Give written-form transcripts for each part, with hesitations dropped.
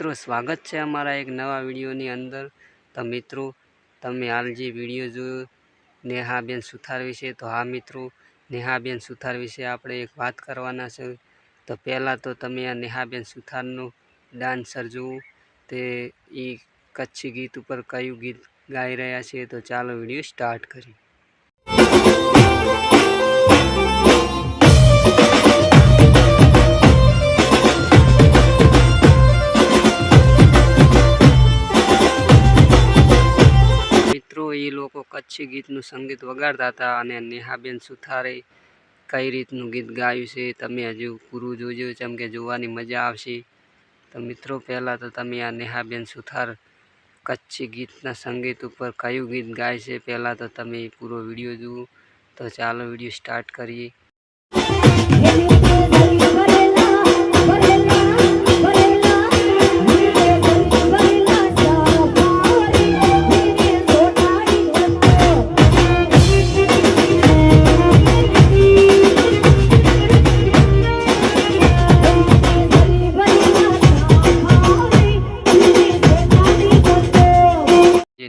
મિત્રો સ્વાગત છે અમારા એક નવા વિડીયોની અંદર। તો મિત્રો તમે હાલ જે વિડીયો જોયો નેહાબેન સુથાર વિશે, તો હા મિત્રો નેહાબેન સુથાર વિશે આપણે એક વાત કરવાના છે। તો પહેલાં તો તમે આ નેહાબેન સુથારનું ડાન્સર જુઓ, તે એ કચ્છી ગીત ઉપર કયું ગીત ગાઈ રહ્યા છે। તો ચાલો વિડીયો સ્ટાર્ટ કરીએ। મિત્રો એ લોકો કચ્છી ગીતનું સંગીત વગાડતા હતા અને નેહાબેન સુથારે કઈ રીતનું ગીત ગાયું છે તમે હજુ પૂરું જોજો, જેમ કે જોવાની મજા આવશે। તો મિત્રો પહેલાં તો તમે આ નેહાબેન સુથાર કચ્છી ગીતના સંગીત ઉપર કયું ગીત ગાય છે પહેલાં તો તમે પૂરો વિડીયો જુઓ। તો ચાલો વિડીયો સ્ટાર્ટ કરીએ।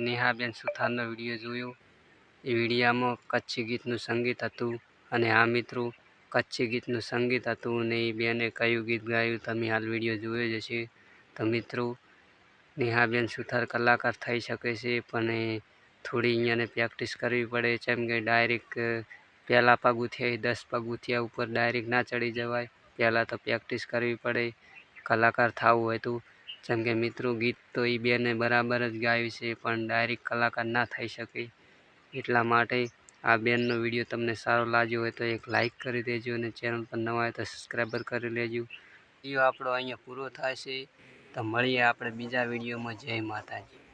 નેહાબેન સુથારનો વિડીયો જોયો, એ વિડીયામાં કચ્છી ગીતનું સંગીત હતું અને આ મિત્રો કચ્છી ગીતનું સંગીત હતું અને એ બેને કયું ગીત ગાયું તમે હાલ વિડીયો જોયો જ હશે। તો મિત્રો નેહાબેન સુથાર કલાકાર થઈ શકે છે, પણ થોડી અહીંયાને પ્રેક્ટિસ કરવી પડે, જેમ કે ડાયરેક્ટ પહેલાં પગથિયા 10 પગથિયા ઉપર ડાયરેક્ટ ના ચડી જવાય, પહેલાં તો પ્રેક્ટિસ કરવી પડે કલાકાર થવું હોય તો। જેમ કે મિત્રો ગીત તો એ બેને બરાબર જ ગાયું છે, પણ ડાયરેક્ટ કલાકાર ના થઈ શકે। એટલા માટે આ બેનનો વિડીયો તમને સારો લાગ્યો હોય તો એક લાઇક કરી દેજો અને ચેનલ પર નવા હોય તો સબસ્ક્રાઈબર કરી લેજો। વિડીયો આપણો અહીંયા પૂરો થાય છે, તો મળીએ આપણે બીજા વિડીયોમાં। જય માતાજી।